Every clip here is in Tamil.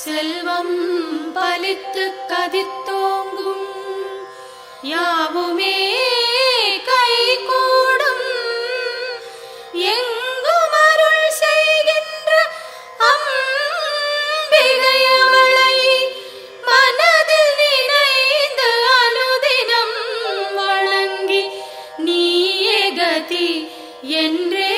செல்வம் பலித்து கதித்தோங்கும் யாவுமே கைகூடும் எங்கும் அருள் செய்கின்ற அம்பிகையவளை மனதில் நினைந்து அனுதினம் வணங்கி நீயே கதி என்றே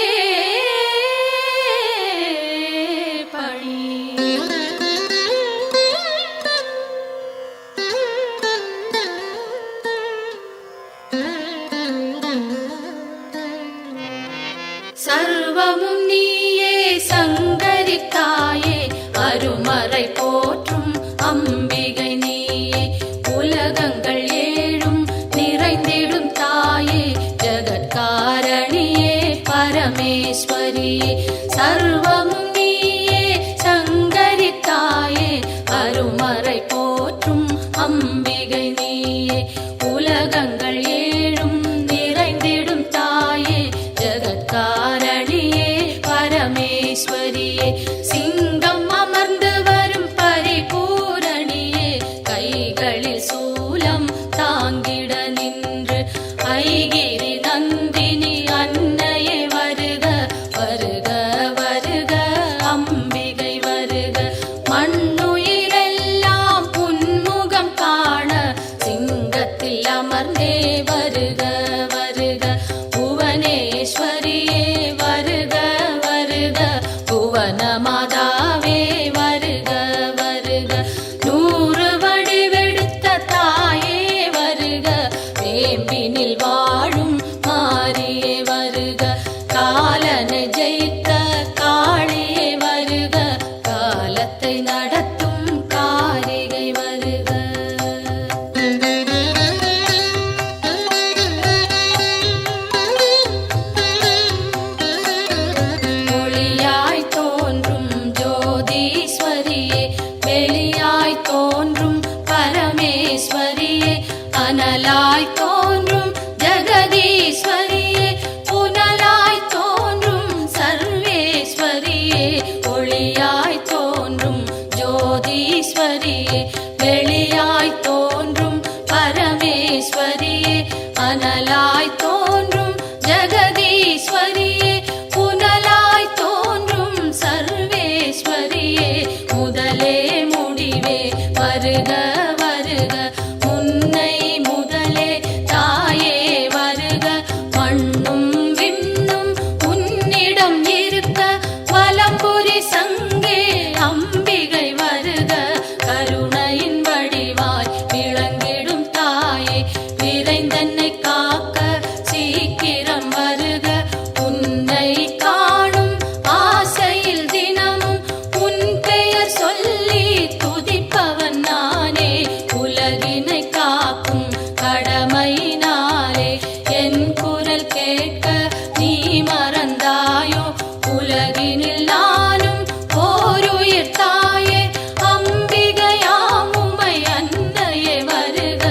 சர்வமும் நீயே சங்கரி தாயே அருமறை போற்றும் அம்பிகை நீயே உலகங்கள் ஏழும் நிறைந்திடும் தாயே ஜகத்காரணியே பரமேஸ்வரியே சர்வமும் நீயே சங்கரி தாயே அருமறை போற்றும் அம்பிகை நீயே உலகங்கள் ஏழும் நிறைந்திடும் தாயே ஜகத்காரணியே பரமேஸ்வரியே சிங்கம் அமர்ந்து வரும் பரிபூரணியே கைகளில் சூலம் தாங்கிட நின்று ஐகிரி நந்தினி அன்னையே வருக வருக வருக அம்பிகை வருக மண்ணுயிரெல்லாம் புன்முகம் காண சிங்கத்தில் அமர்ந்தே வருக வருக புவனேஸ்வரியே வருக வருக புவனமாதாவே வருக வருக நூறு வடிவெடுத்த தாயே வருக வேம்பினில் வாழும் மாரியே வருக காலனை ஜெயித்த காளியே வருக காலத்தை நடத்தும் காரிகை வருக ஒளியாய் தோன்றும் ஜோதீஸ்வரியே வெளியாய் தோன்றும் பரமேஸ்வரியே அனலாய் தோன்றும் ஜெகதீஸ்வரியே புனலாய் தோன்றும் சர்வேஸ்வரியே ஒளியாய் தோன்றும் ஜோதீஸ்வரியே வெளியாய் தோன்றும் பரமேஸ்வரியே அனலாய் தோன்றும் ஜெகதீஸ்வரியே புனலாய் தோன்றும் சர்வேஸ்வரியே முதலே முடிவே வருக வருக முன்னை முதலே தாயே வருக மண்ணும் விண்ணும் உன்னிடம் இருக்க வலம்புரி சங்கே அம்பிகை வருக கருணையின் வடிவாய் விளங்கிடும் தாயே விரைந்தன்னை காக்க சீக்கிரம் வருக உன்னை காணும் ஆசையில் தினமும் உன் பெயர் சொல்லி துதிப்பவன் நானே உலகினை காக்கும் கடமையினாலே என் குரல் கேட்க நீ மறந்தாயோ உலகினில் நானும் ஓருயிர் தாயே அம்பிகையாம் உமை அன்னையே வருக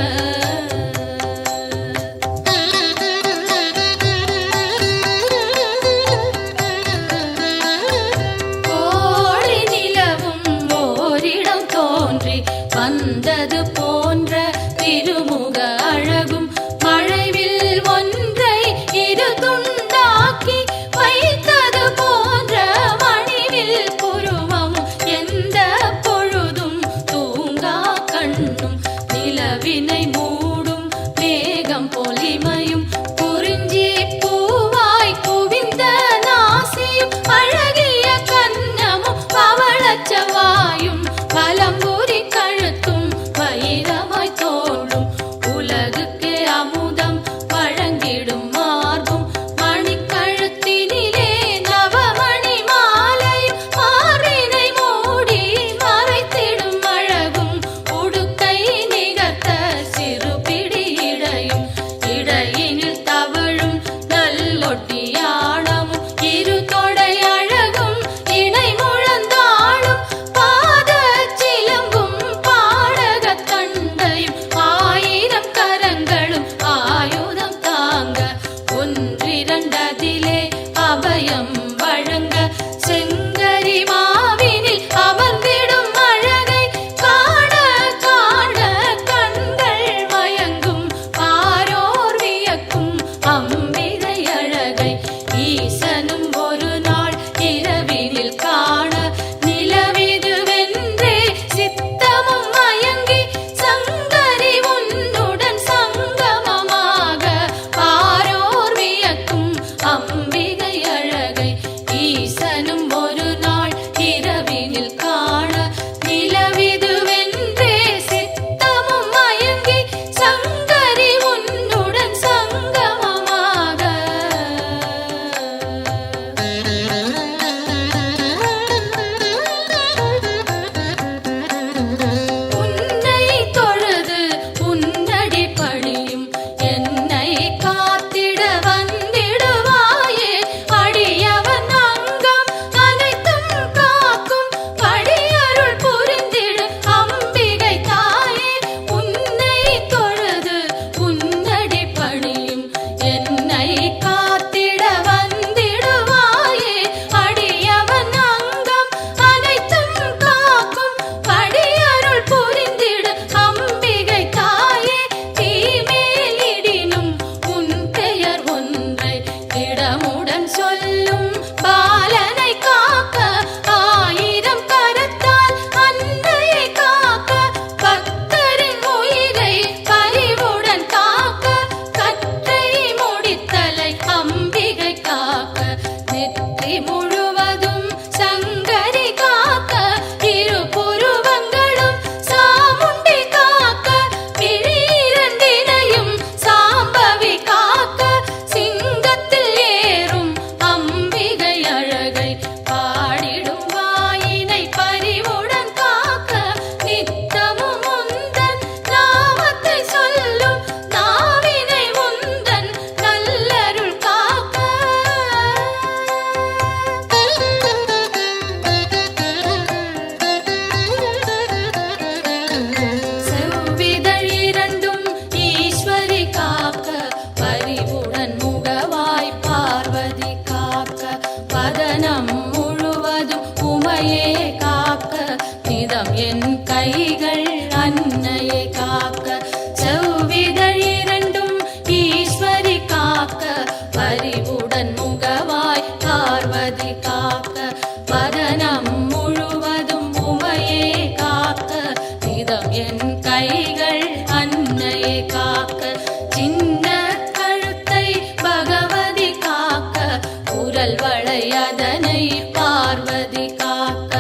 கோடி நிலவும் ஓரிடம் தோன்றி வந்தது போன்ற திருமுக அழகும் மழைவில் ஒன்றை இரு துண்டாக்கி வைத்தது போன்ற மணிவில் புருவமும் எந்த பொழுதும் தூங்கா கண்ணும் நிலவினை மூடும் மேகம் பொலிமையும் குறிஞ்சி பூவாய் குவிந்த நாசியும் அழகிய கன்னமும் பவளச்சவாயும் பலம்புரி கழுத்தும் வயிறு இதம் என் கைகள் அன்னையை காக்க, செவ்விதழ் இரண்டும் ஈஸ்வரி காக்க, பரிவுடன் முகவாய் பார்வதி காக்க, வதனம் முழுவதும் உமையே காக்க, இதம் என் கைகள் அன்னையை காக்க, சின்ன கழுத்தை பகவதி காக்க, குரல் வளை அதனை பார்வதி காக்க,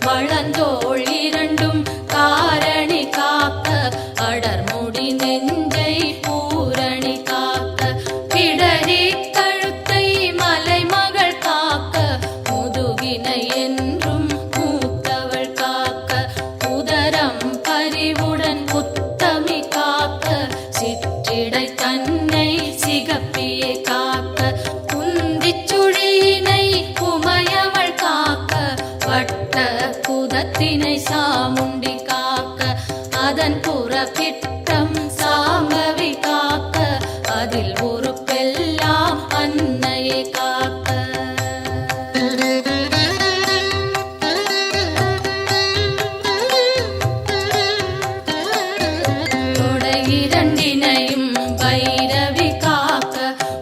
வளந்தோள் இரண்டும் காரணி காக்க, அடர்முடி நெஞ்சை பூரணி காக்க, பிடரி கழுத்தை மலைமகள் காக்க, முதுகினை என்றும் மூத்தவள் காக்க, உதரம் பரிவுடன் உத்தமி காக்க, சிற்றிடை தன்னை சிகப்பியை காக்க, குந்திச் சுழியினை உமையவள் காக்க, வட்ட குதத்தினை சாமுண்டி காக்க, அதன் புறப்பிட்டம் சாம்பவி காக்க, அதில் ஒரு பெல்லாம் அன்னையை காக்க. தொடை இரண்டினையும் பைரவி காக்க,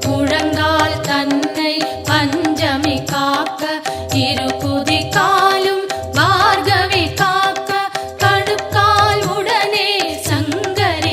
முழங்கால் தன்னை பஞ்சமி காக்க, இரு குதி காலும் பார்கவி காக்க, கணுக்கால் உடனே சங்கரி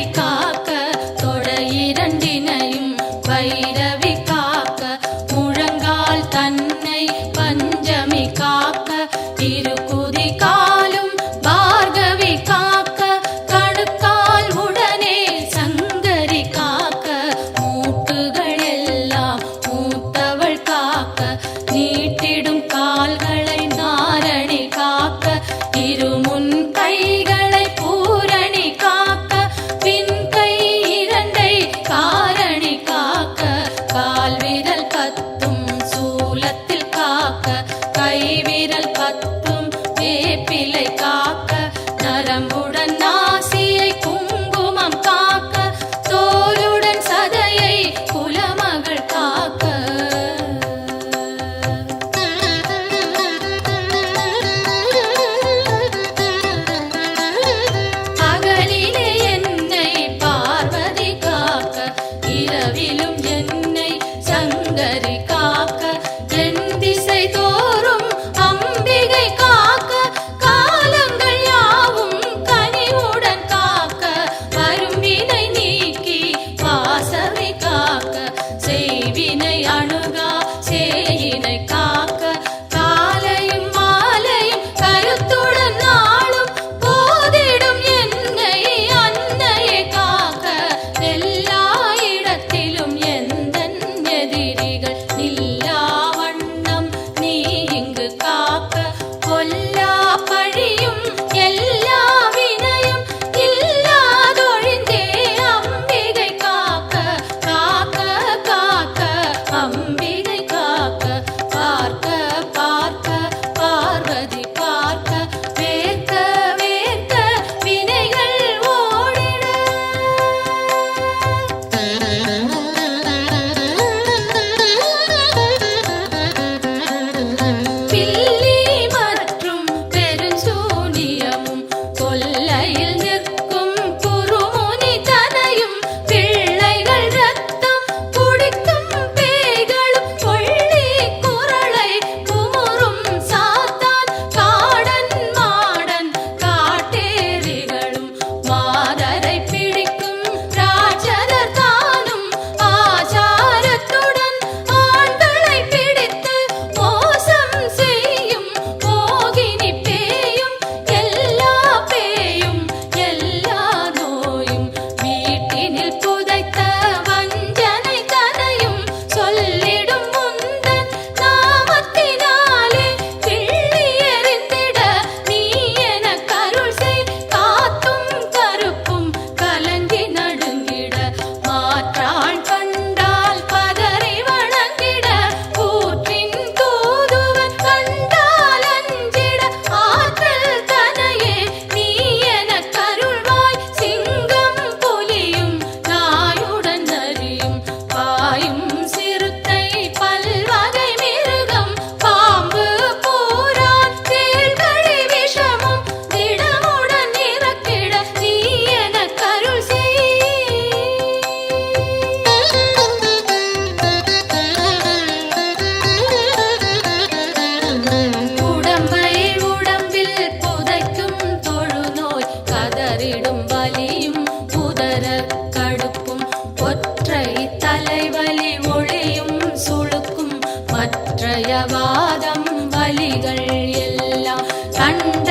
பக்கவாதம் வலிகள் எல்லாம் கண்ட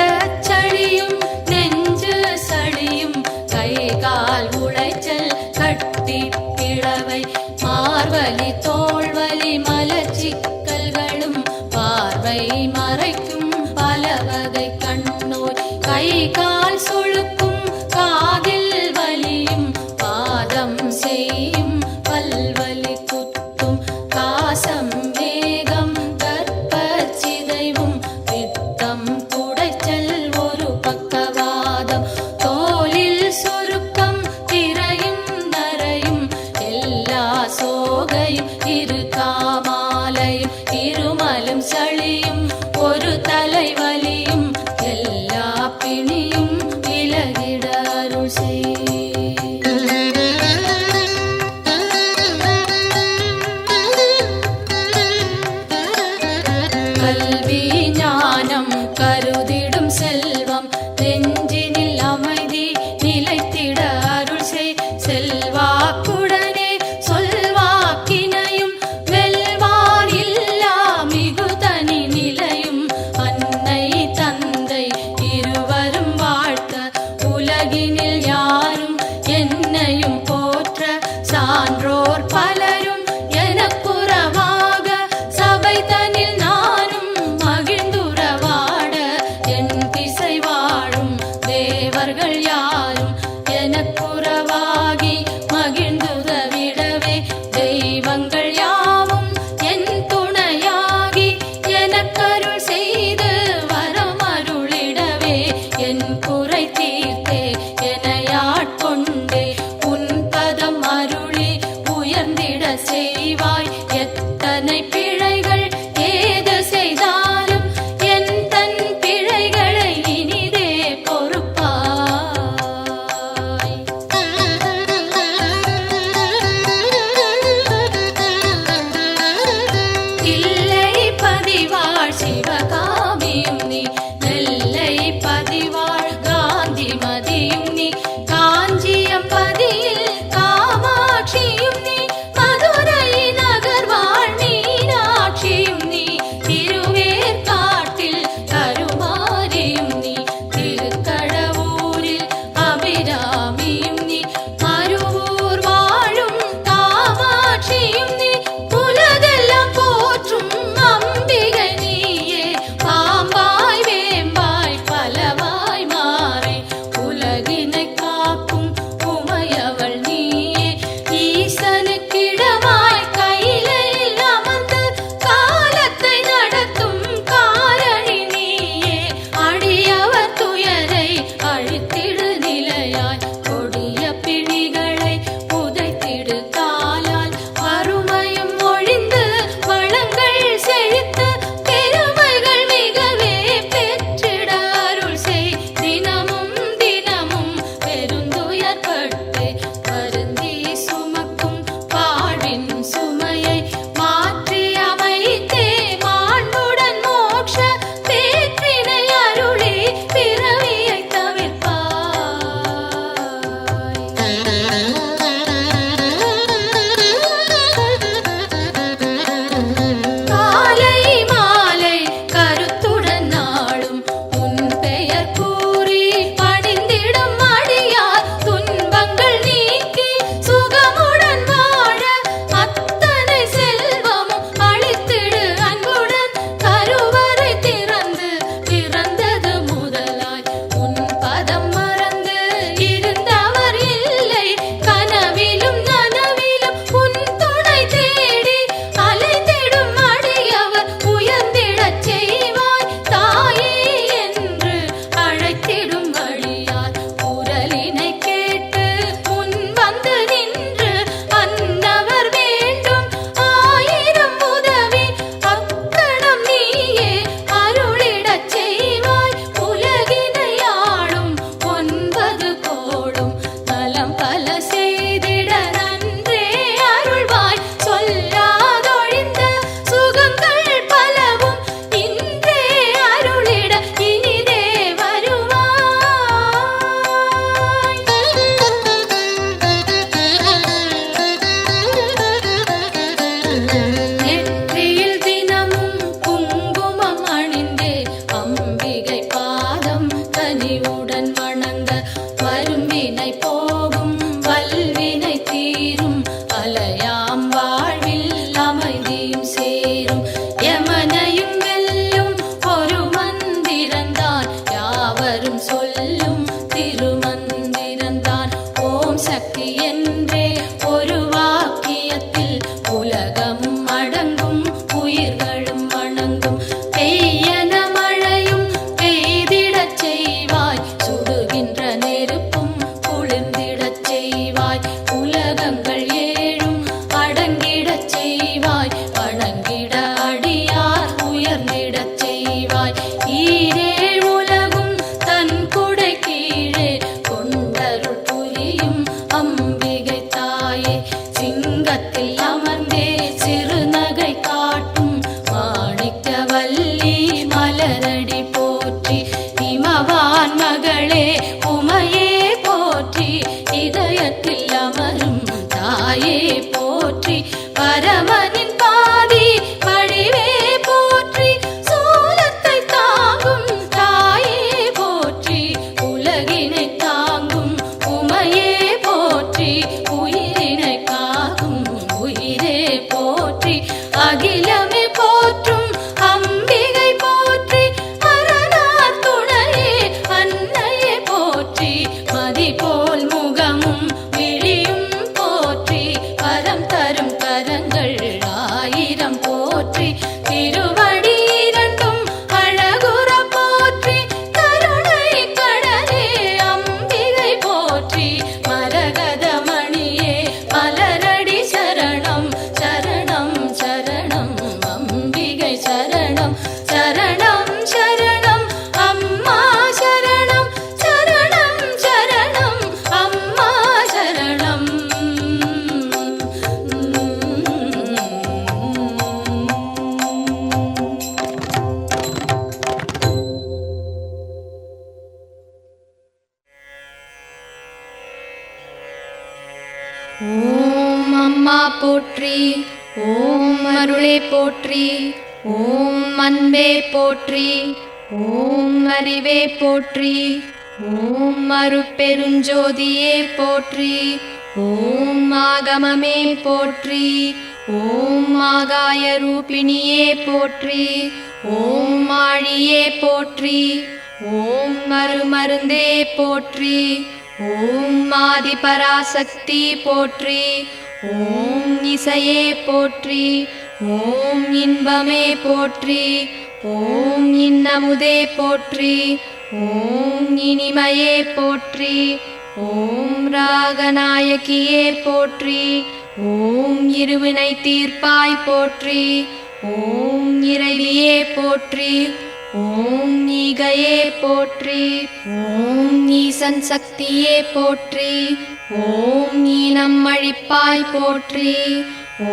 சளியும் நெஞ்சு சளியும் கை கால் உளைச்சல் கட்டி பிளவை மார்வலி தோள்வலி மலச்சிக்கல்களும் பார்வை மறைக்கும் பல வகை கண்ணோய் கை கால் சுளுக்கும் காதில் வலியும் பாதம் செய்யும் பல்வலி குத்தும் காசம் வேகம் கற்பச்சிதைவும் பித்தம் குடைச்சல் ஒரு பக்கவாதம் தோலில் சுருக்கம் திரையும் நரையும் எல்லா சோகையும் இரு காமாலையும் இருமலும் சளியும் ஒரு தலைவலியும் எல்லா பிணியும் விலகிட அருள் செய். கல்வி ஞானம் கருதிடும் செல்வம் நெஞ்சினில் அமைதி நிலைத்திட அருள் செய். செல்வாக்குடனே சொல்வாக்கினையும் வெல்வார் இல்லா மிகுதனி நிலையும் அன்னை தந்தை இருவரும் வாழ்த்த உலகினில் யாரும் என்னையும் போற்ற சான்றோர் பலரும் எனக்குறவாக சபை தனில் நானும் மகிழ்ந்துறவாட என் திசை வாழும் தேவர்கள் யாரும் எனக்குறவாகி மகிழ்ந்துதவிடவே தெய்வங்கள் யாவும் என் துணையாகி எனக்கருள் செய்து வரமருளிடவே என் குறை தீர்த்தே எனையாட்கொண்டே உன் பதம் அருளி உயர்ந்திட செய்வாய். எத்தனை பிழைகள் ஏது செய்தாலும் என் தன் பிழைகளை இனிதே பொறுப்பாய். தில்லை பதிவாழ் சிவகாமியும் நீ நெல்லை பதிவாழ் காந்திமதி பணிவுடன் வணங்க வரும் வினை போகும் வல்வினை தீரும் அலையாம் வாழ்வில் அமைதியும் சேரும் யமனையும் வெல்லும் ஒரு மந்திரந்தான் யாவரும் சொல்லும் திருமந்திரந்தான் ஓம் சக்தி என்றே ஒரு வாக்கியத்தில் உலகமும் அடங்கும் உயிர்களும் வணங்கும் பெய்யன மழையும் பெய்திடச் செய்வாய் சுடுகின்ற நெருப்பும் குளிர்ந்திடச் செய்வாய் உலகங்கள் ஏழும் அடங்கிடச் செய்வாய் வணங்கிட அடியார் உயர்ந்திடச் செய்வாய் ஈரேழ் உலகும் தன் குடை கீழே கொண்டருள் புரியும் அம்பிகை தாயே சிங்கத்தில் அமர்ந்தே சிறுநகை காட்டும் மாணிக்கவல்லி மலரடி போற்றி இமவான் மகளே உமையே போற்றி இதயத்தில் அமரும் தாயே போற்றி பரமனின் பாதி வடிவே போற்றி சோலத்தை தாங்கும் தாயே போற்றி உலகினை தாங்கும் உமையே போற்றி உயிரினை காக்கும் உயிரே போற்றி அகிலமே போற்றும் அம்பிகை போற்றி அரணார் துணையே அன்னையே போற்றி மதி போல் முகமும் விழியும் போற்றி வரம் தரும் கரங்கள் ஆயிரம் போற்றி திருவடி இரண்டும் அழகுற போற்றி கருணை கடலே அம்பிகை போற்றி மரகத மணியே மலரடி சரணம் சரணம் சரணம் அம்பிகை சரணம் சரணம் சரணம் அம்மா சரணம் சரணம் சரணம் அம்மா சரணம் ஓம் அம்மா போற்றி, ஓம் அருளே போற்றி, ஓம் அன்பே போற்றி, ஓம் அறிவே போற்றி, ஓம் அருட்பெருஞ்சோதியே போற்றி, ஓம் ஆகமமே போற்றி, ஓம் ஆகாய ரூபிணியே போற்றி, ஓம் ஆழியே போற்றி, ஓம் அருமருந்தே போற்றி, ஓம் ஆதிபராசக்தி போற்றி, ஓம் இசையே போற்றி, ஓம் இன்பமே போற்றி, ஓம் இன்னமுதே போற்றி, ஓம் இனிமையே போற்றி, ஓம் ராகநாயகியே போற்றி, ஓம் இருவினை தீர்ப்பாய் போற்றி, ஓம் இறைவியே போற்றி, ஓம் ஈகையே போற்றி, ஓம் ஈசன் சக்தியே போற்றி, ஓம் ஈனம் அழிப்பாய் போற்றி,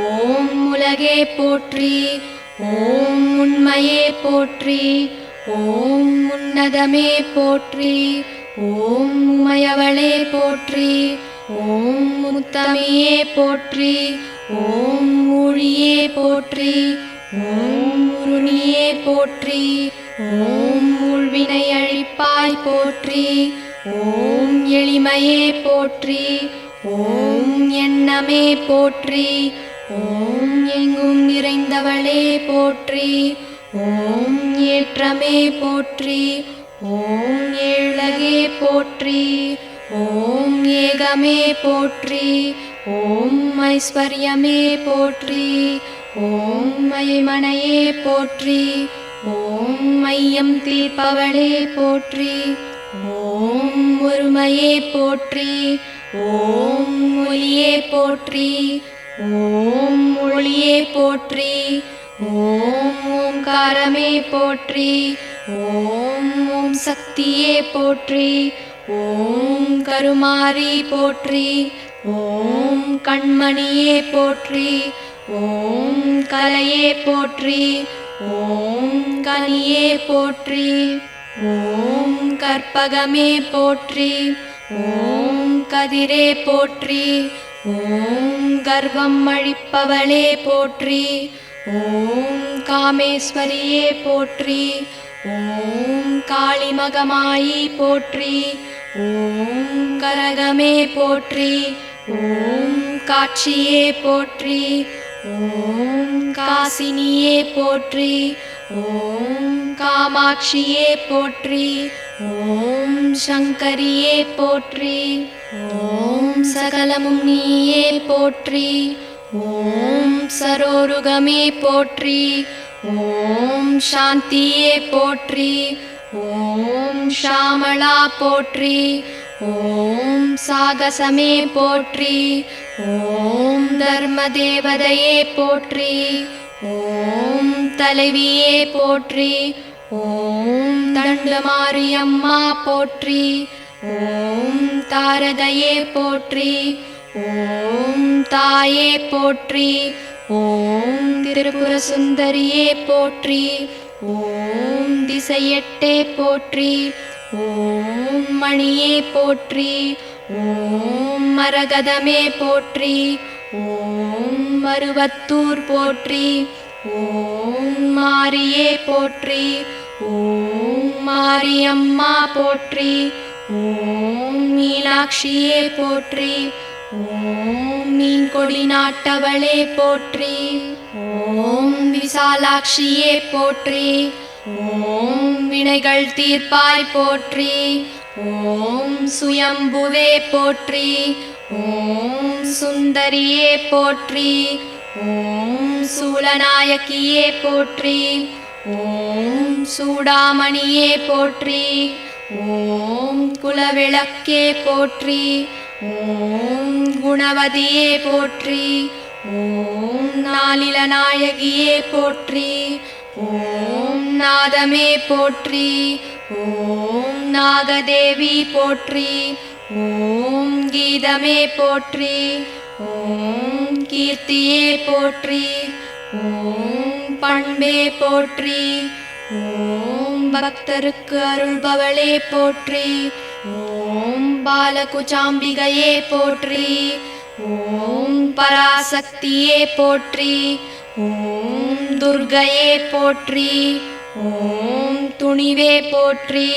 ஓம் உலகே போற்றி, ஓம் உண்மையே போற்றி, ஓம் உன்னதமே போற்றி, ஓம் உமையவளே போற்றி, ஓம் முத்தமியே போற்றி, ஓம் ஊழியே போற்றி, ஓம் உருணியே போற்றி, ஓம் ஊழ்வினை அழிப்பாய் போற்றி, ஓம் எளிமையே போற்றி, ஓம் எண்ணமே போற்றி, ஓம் எங்கும் நிறைந்தவளே போற்றி, ஓம் ஏற்றமே போற்றி, ஓம் ஏழகே போற்றி, ஓம் ஏகமே போற்றி, ஓம் ஐஸ்வர்யமே போற்றி, ஓம் மைமனையே போற்றி, ஓம் மையம் தீர்ப்பவளே போற்றி, ஓம் ஒருமையே போற்றி, ஓம் ஒளியே போற்றி, ஓம் ஒளியே போற்றி, ஓம் ஓம்காரமே போற்றி, ஓம் ஓம் சக்தியே போற்றி, ஓம் கருமாரி போற்றி, ஓம் கண்மணியே போற்றி, ஓம் கலையே போற்றி, ஓம் கனியே போற்றி, ஓம் கற்பகமே போற்றி, ஓம் கதிரே போற்றி, ஓம் கர்வம் அழிப்பவளே போற்றி, ஓம் காமேஸ்வரியே போற்றி, ஓம் காளிமகமாயி போற்றி. ஓம் கரகமே போற்றி. ஓம் காட்சியே போற்றி. ஓம் காசினியே போற்றி. ஓம் காமாட்சியே போற்றி. ஓம் சங்கரியே போற்றி. ஓம் சகலமும் நீயே போற்றி. ஓம் சரோருகமே போற்றி. ஓம் சாந்தியே போற்றி. ஓம் ஷாமளா போற்றி. ஓம் சாகசமே போற்றி. ஓம் தர்மதேவதையே போற்றி. ஓம் தலைவியே போற்றி. ஓம் தண்டமாரியம்மா போற்றி. ஓம் தாரகையே போற்றி. ஓம் தாயே போற்றி. ஓம் திரிபுர சுந்தரியே போற்றி. ஓம் திசையெட்டே போற்றி. ஓம் மணியே போற்றி. ஓம் மரகதமே போற்றி. ஓம் மருவத்தூர் போற்றி. ஓம் மாரியே போற்றி. ஓம் மாரியம்மா போற்றி. ஓம் மீனாட்சியே போற்றி. ஓம் மீன்கொடி நாட்டவளே போற்றி. ஓம் விசாலாட்சியே போற்றி. ஓம் வினைகள் தீர்ப்பாய் போற்றி. ஓம் சுயம்புவே போற்றி. ஓம் சுந்தரியே போற்றி. ஓம் சூலநாயகியே போற்றி. ஓம் சூடாமணியே போற்றி. ஓம் குலவிளக்கே போற்றி. ஓம் குணவதியே போற்றி. ஓம் நாளிலநாயகியே போற்றி. ஓம் நாதமே போற்றி. ஓம் நாகதேவி போற்றி. ஓம் கீதமே போற்றி. ஓம் கீர்த்தியே போற்றி. ஓம் பண்பே போற்றி. ஓம் பக்தருக்கு அருள்பவளே போற்றி. ஓம் பாலகுச்சாம்பிகையே போற்றி. ஓம் பராசக்தியே போற்றி. ஓம் துர்க்கையே போற்றி. ஓம் துணிவே போற்றி.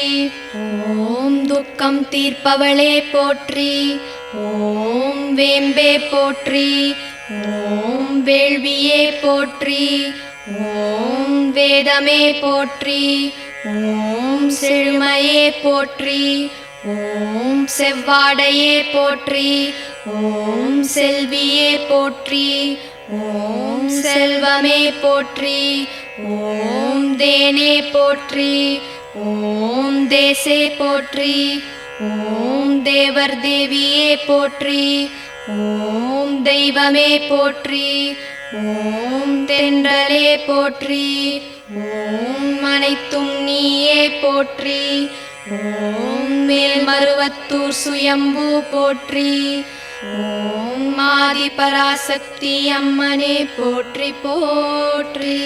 ஓம் துக்கம் தீர்ப்பவளே போற்றி. ஓம் வேம்பே போற்றி. ஓம் வேள்வியே போற்றி. ஓம் வேதமே போற்றி. ஓம் செழுமையே போற்றி. ஓம் செவ்வாடையே போற்றி. ஓம் செல்வியே போற்றி. ஓம் செல்வமே போற்றி. ஓம் தேனே போற்றி. ஓம் தேசே போற்றி. ஓம் தேவர் தேவியே போற்றி. ஓம் தெய்வமே போற்றி. ஓம் தென்றலே போற்றி. ஓம் அனைத்தும் நீயே போற்றி. ஓம் மேல்மருவத்தூர் சுயம்பு போற்றி. ஓம் ஆதி பராசக்தி அம்மனே போற்றி போற்றி.